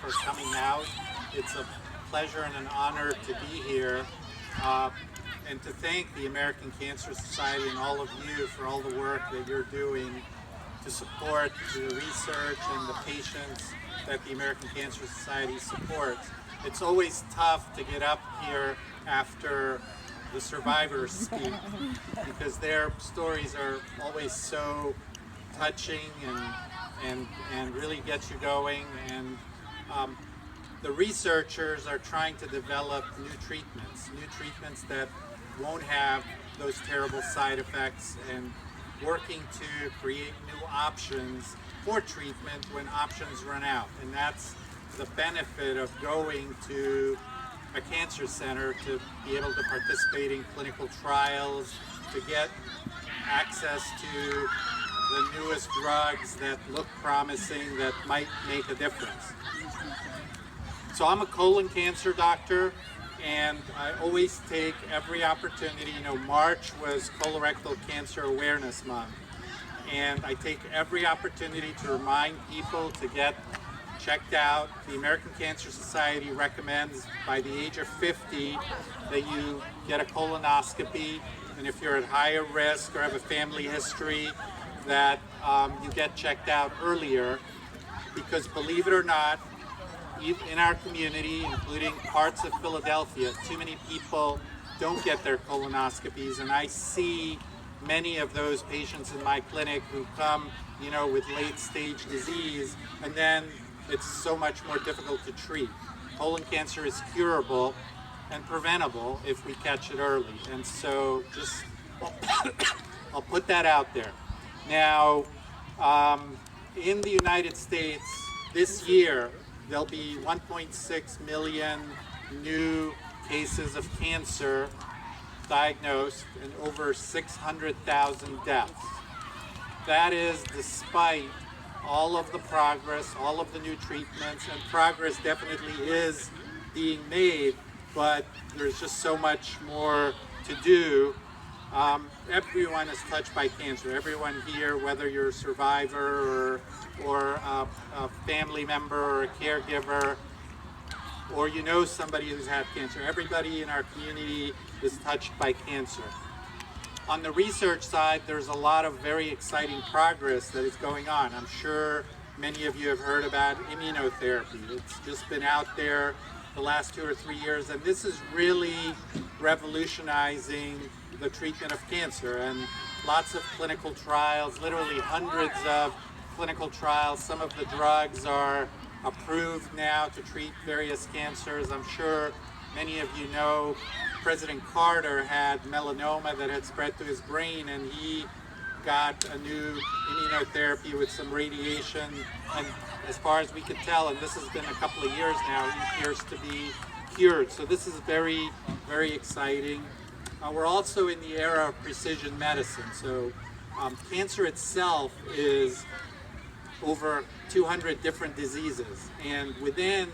for coming out. It's a pleasure and an honor to be here, and to thank the American Cancer Society and all of you for all the work that you're doing to support the research and the patients that the American Cancer Society supports. It's always tough to get up here after the survivors speak because their stories are always so touching and really get you going. And the researchers are trying to develop new treatments that won't have those terrible side effects, and working to create new options for treatment when options run out. And that's the benefit of going to a cancer center, to be able to participate in clinical trials, to get access to the newest drugs that look promising, that might make a difference. So I'm a colon cancer doctor, and I always take every opportunity. You know, March was Colorectal Cancer Awareness Month, and I take every opportunity to remind people to get checked out. The American Cancer Society recommends by the age of 50 that you get a colonoscopy, and if you're at higher risk or have a family history, that you get checked out earlier, because believe it or not, in our community, including parts of Philadelphia, too many people don't get their colonoscopies, and I see many of those patients in my clinic who come, you know, with late-stage disease, and then it's so much more difficult to treat. Colon cancer is curable and preventable if we catch it early, and so just I'll put that out there. Now, in the United States this year, there'll be 1.6 million new cases of cancer diagnosed and over 600,000 deaths. That is despite all of the progress, all of the new treatments, and progress definitely is being made, but there's just so much more to do. Everyone is touched by cancer. Everyone here, whether you're a survivor or a family member or a caregiver, or you know somebody who's had cancer, everybody in our community is touched by cancer. On the research side, there's a lot of very exciting progress that is going on. I'm sure many of you have heard about immunotherapy. It's just been out there the last 2 or 3 years, and this is really revolutionizing the treatment of cancer, and lots of clinical trials, literally hundreds of clinical trials. Some of the drugs are approved now to treat various cancers. I'm sure many of you know President Carter had melanoma that had spread to his brain, and he got a new immunotherapy with some radiation, and as far as we could tell, and this has been a couple of years now, he appears to be cured. So this is very, very exciting. We're also in the era of precision medicine. So cancer itself is over 200 different diseases, and within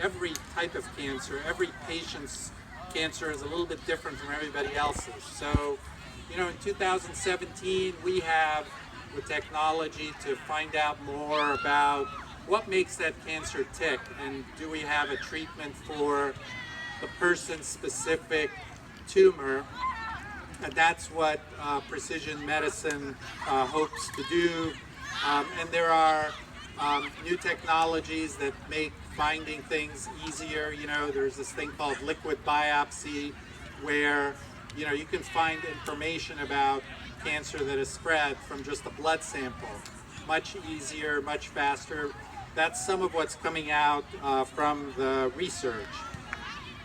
every type of cancer, every patient's cancer is a little bit different from everybody else's. So, you know, in 2017, we have the technology to find out more about what makes that cancer tick, and do we have a treatment for the person's specific tumor. And that's what precision medicine hopes to do. And there are new technologies that make finding things easier. You know, there's this thing called liquid biopsy, where, you know, you can find information about cancer that is spread from just a blood sample. Much easier, much faster. That's some of what's coming out from the research.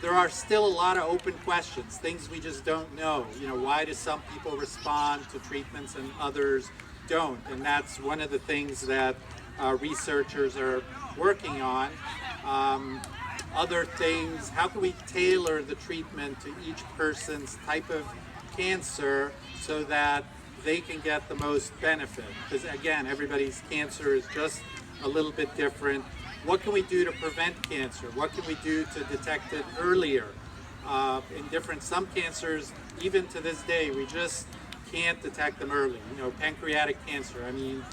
There are still a lot of open questions, things we just don't know. You know, why do some people respond to treatments and others don't? And that's one of the things that researchers are working on. Other things, how can we tailor the treatment to each person's type of cancer so that they can get the most benefit? Because again, everybody's cancer is just a little bit different. What can we do to prevent cancer? What can we do to detect it earlier? Some cancers, even to this day, we just can't detect them early. You know, pancreatic cancer, I mean,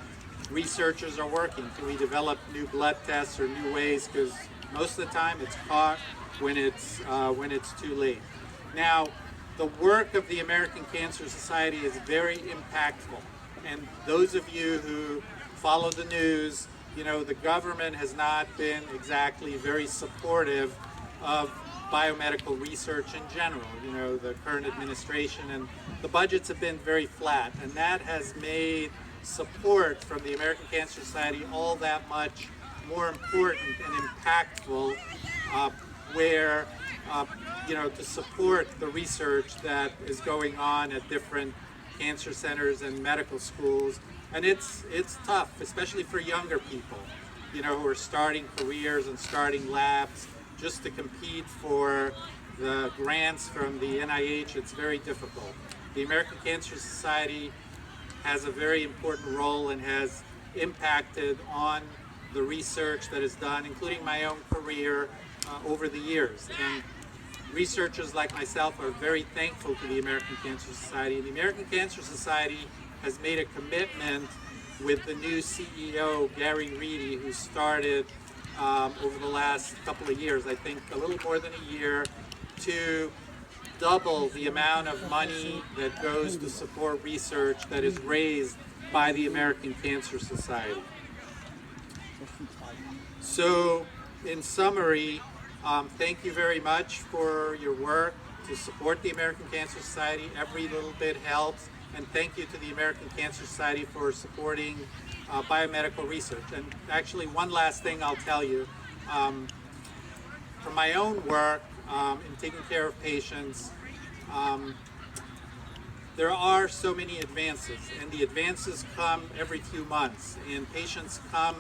researchers are working. Can we develop new blood tests or new ways? Because Most of the time it's caught when it's too late. Now, the work of the American Cancer Society is very impactful. And those of you who follow the news, you know, the government has not been exactly very supportive of biomedical research in general. You know, the current administration, and the budgets have been very flat, and that has made support from the American Cancer Society all that much more important and impactful, where you know, to support the research that is going on at different cancer centers and medical schools. And it's tough, especially for younger people, you know, who are starting careers and starting labs, just to compete for the grants from the NIH. It's very difficult. The American Cancer Society has a very important role and has impacted on the research that is done, including my own career over the years. And researchers like myself are very thankful to the American Cancer Society. And the American Cancer Society has made a commitment with the new CEO, Gary Reedy, who started over the last couple of years, I think a little more than a year, to double the amount of money that goes to support research that is raised by the American Cancer Society. So, in summary, thank you very much for your work to support the American Cancer Society. Every little bit helps. And thank you to the American Cancer Society for supporting biomedical research. And actually, one last thing I'll tell you. From my own work in taking care of patients, there are so many advances, and the advances come every few months. And patients come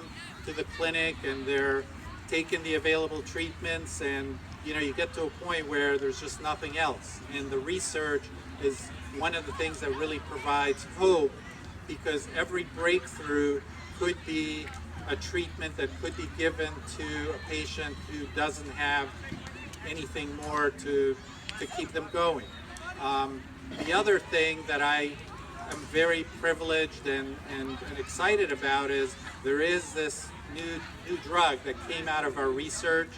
to the clinic and they're taking the available treatments, and you know, you get to a point where there's just nothing else. And the research is one of the things that really provides hope, because every breakthrough could be a treatment that could be given to a patient who doesn't have anything more to keep them going. The other thing that I am very privileged and excited about is there is this new drug that came out of our research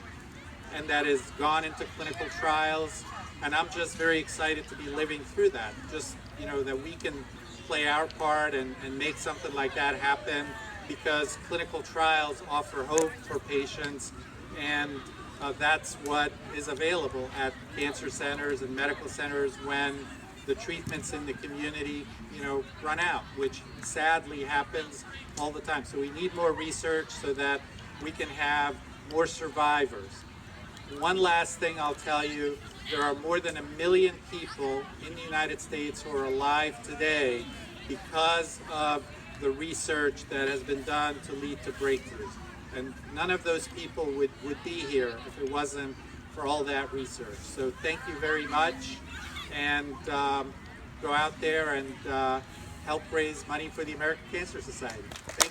and that has gone into clinical trials, and I'm just very excited to be living through that. Just, you know, that we can play our part and make something like that happen, because clinical trials offer hope for patients, and that's what is available at cancer centers and medical centers when the treatments in the community, you know, run out, which sadly happens all the time. So we need more research so that we can have more survivors. One last thing I'll tell you, there are more than 1 million people in the United States who are alive today because of the research that has been done to lead to breakthroughs. And none of those people would be here if it wasn't for all that research. So thank you very much, and go out there and help raise money for the American Cancer Society. Thank you.